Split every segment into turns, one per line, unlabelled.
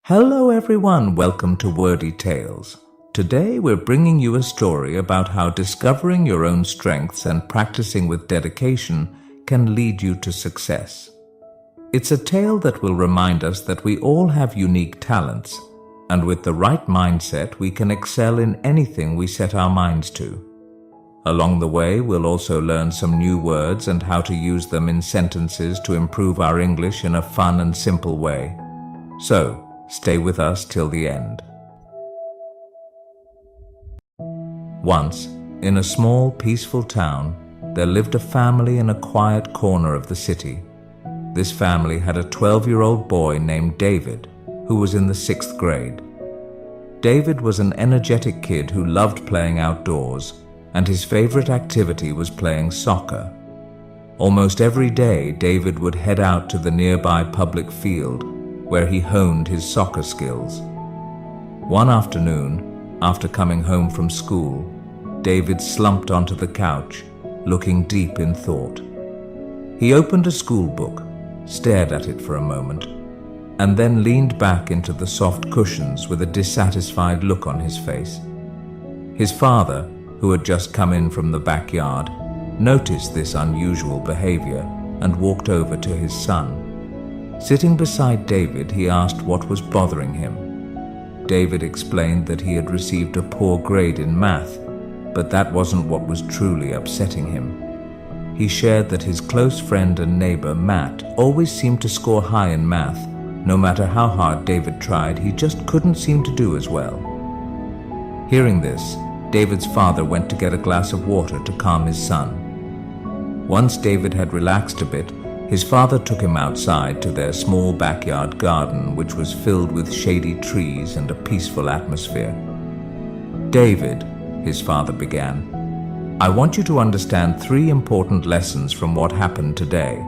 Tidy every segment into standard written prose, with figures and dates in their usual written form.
Hello everyone, welcome to Wordy Tales. Today we're bringing you a story about how discovering your own strengths and practicing with dedication can lead you to success. It's a tale that will remind us that we all have unique talents, and with the right mindset we can excel in anything we set our minds to. Along the way, we'll also learn some new words and how to use them in sentences to improve our English in a fun and simple way. So, stay with us till the end. Once, in a small, peaceful town, there lived a family in a quiet corner of the city. This family had a 12-year-old boy named David, who was in the 6th grade. David was an energetic kid who loved playing outdoors, and his favorite activity was playing soccer. Almost every day, David would head out to the nearby public field, where he honed his soccer skills. One afternoon, after coming home from school, David slumped onto the couch, looking deep in thought. He opened a school book, stared at it for a moment, and then leaned back into the soft cushions with a dissatisfied look on his face. His father, who had just come in from the backyard, noticed this unusual behavior and walked over to his son. Sitting beside David, he asked what was bothering him. David explained that he had received a poor grade in math, but that wasn't what was truly upsetting him. He shared that his close friend and neighbor, Matt, always seemed to score high in math. No matter how hard David tried, he just couldn't seem to do as well. Hearing this, David's father went to get a glass of water to calm his son. Once David had relaxed a bit, his father took him outside to their small backyard garden, which was filled with shady trees and a peaceful atmosphere. "David," his father began, "I want you to understand 3 important lessons from what happened today.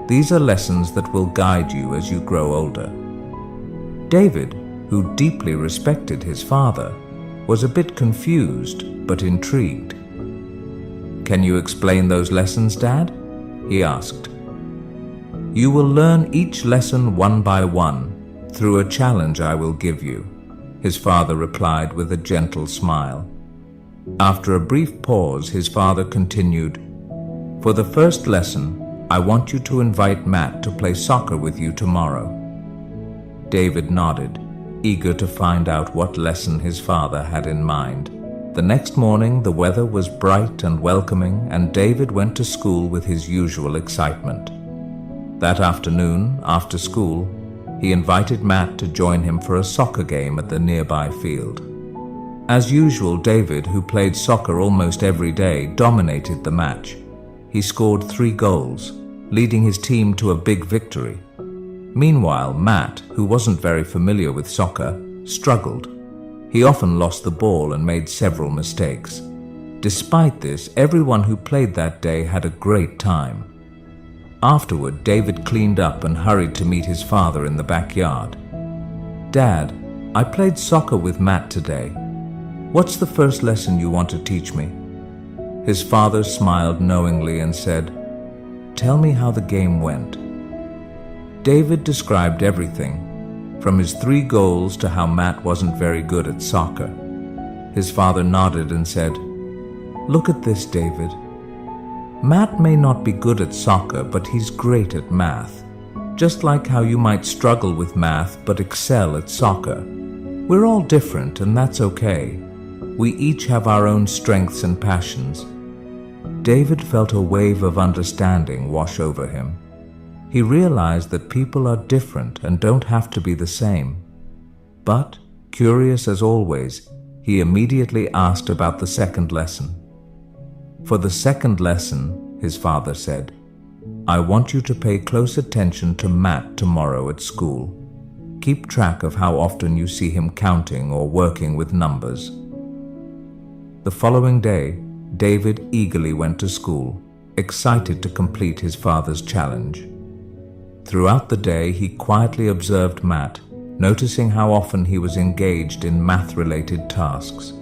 These are lessons that will guide you as you grow older." David, who deeply respected his father, was a bit confused but intrigued. "Can you explain those lessons, Dad?" he asked. "You will learn each lesson one by one, through a challenge I will give you," his father replied with a gentle smile. After a brief pause, his father continued, "For the first lesson, I want you to invite Matt to play soccer with you tomorrow." David nodded, eager to find out what lesson his father had in mind. The next morning, the weather was bright and welcoming, and David went to school with his usual excitement. That afternoon, after school, he invited Matt to join him for a soccer game at the nearby field. As usual, David, who played soccer almost every day, dominated the match. He scored 3 goals, leading his team to a big victory. Meanwhile, Matt, who wasn't very familiar with soccer, struggled. He often lost the ball and made several mistakes. Despite this, everyone who played that day had a great time. Afterward, David cleaned up and hurried to meet his father in the backyard. "Dad, I played soccer with Matt today. What's the first lesson you want to teach me?" His father smiled knowingly and said, "Tell me how the game went." David described everything, from his 3 goals to how Matt wasn't very good at soccer. His father nodded and said, "Look at this, David. Matt may not be good at soccer, but he's great at math. Just like how you might struggle with math but excel at soccer. We're all different, and that's okay. We each have our own strengths and passions." David felt a wave of understanding wash over him. He realized that people are different and don't have to be the same. But, curious as always, he immediately asked about the second lesson. "For the second lesson," his father said, "I want you to pay close attention to Matt tomorrow at school. Keep track of how often you see him counting or working with numbers." The following day, David eagerly went to school, excited to complete his father's challenge. Throughout the day, he quietly observed Matt, noticing how often he was engaged in math-related tasks.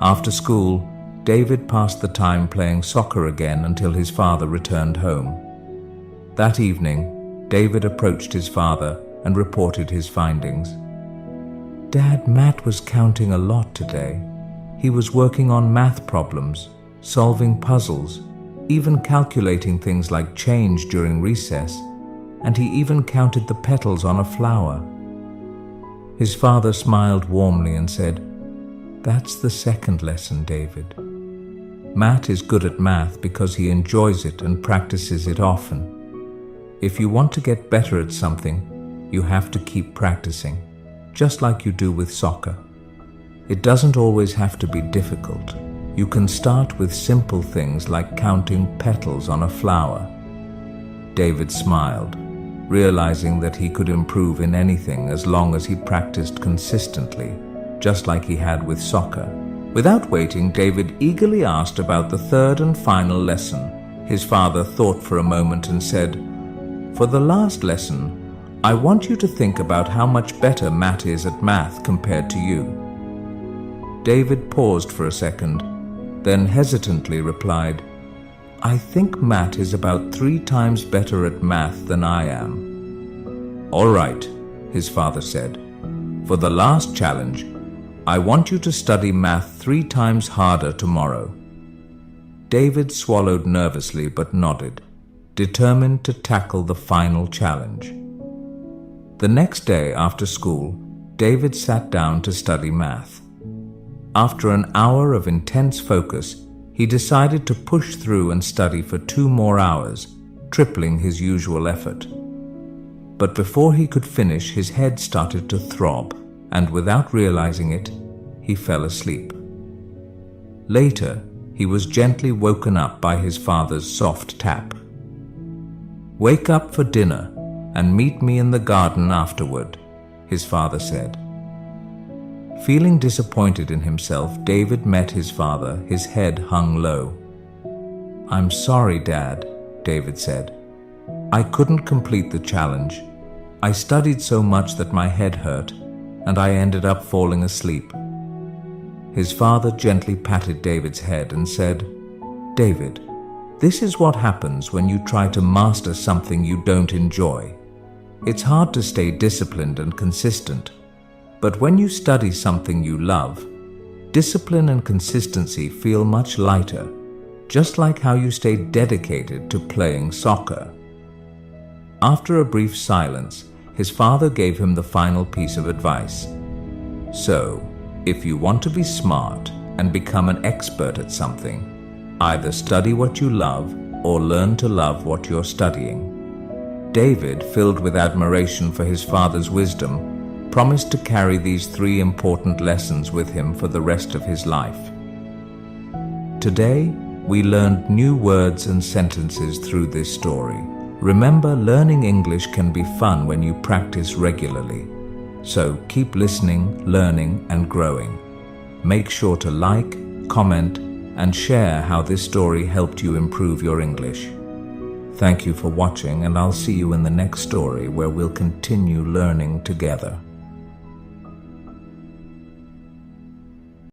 After school, David passed the time playing soccer again until his father returned home. That evening, David approached his father and reported his findings. "Dad, Matt was counting a lot today. He was working on math problems, solving puzzles, even calculating things like change during recess, and he even counted the petals on a flower." His father smiled warmly and said, "That's the second lesson, David. Matt is good at math because he enjoys it and practices it often. If you want to get better at something, you have to keep practicing, just like you do with soccer. It doesn't always have to be difficult. You can start with simple things like counting petals on a flower." David smiled, realizing that he could improve in anything as long as he practiced consistently, just like he had with soccer. Without waiting, David eagerly asked about the third and final lesson. His father thought for a moment and said, "For the last lesson, I want you to think about how much better Matt is at math compared to you." David paused for a second, then hesitantly replied, "I think Matt is about 3 times better at math than I am." "All right," his father said. "For the last challenge, I want you to study math 3 times harder tomorrow." David swallowed nervously but nodded, determined to tackle the final challenge. The next day after school, David sat down to study math. After an hour of intense focus, he decided to push through and study for 2 more hours, tripling his usual effort. But before he could finish, his head started to throb, and without realizing it, he fell asleep. Later, he was gently woken up by his father's soft tap. "Wake up for dinner and meet me in the garden afterward," his father said. Feeling disappointed in himself, David met his father, his head hung low. "I'm sorry, Dad," David said. "I couldn't complete the challenge. I studied so much that my head hurt, and I ended up falling asleep." His father gently patted David's head and said, "David, this is what happens when you try to master something you don't enjoy. It's hard to stay disciplined and consistent. But when you study something you love, discipline and consistency feel much lighter, just like how you stay dedicated to playing soccer." After a brief silence, his father gave him the final piece of advice. "So, if you want to be smart and become an expert at something, either study what you love or learn to love what you're studying." David, filled with admiration for his father's wisdom, promised to carry these 3 important lessons with him for the rest of his life. Today, we learned new words and sentences through this story. Remember, learning English can be fun when you practice regularly. So keep listening, learning, and growing. Make sure to like, comment, and share how this story helped you improve your English. Thank you for watching, and I'll see you in the next story where we'll continue learning together.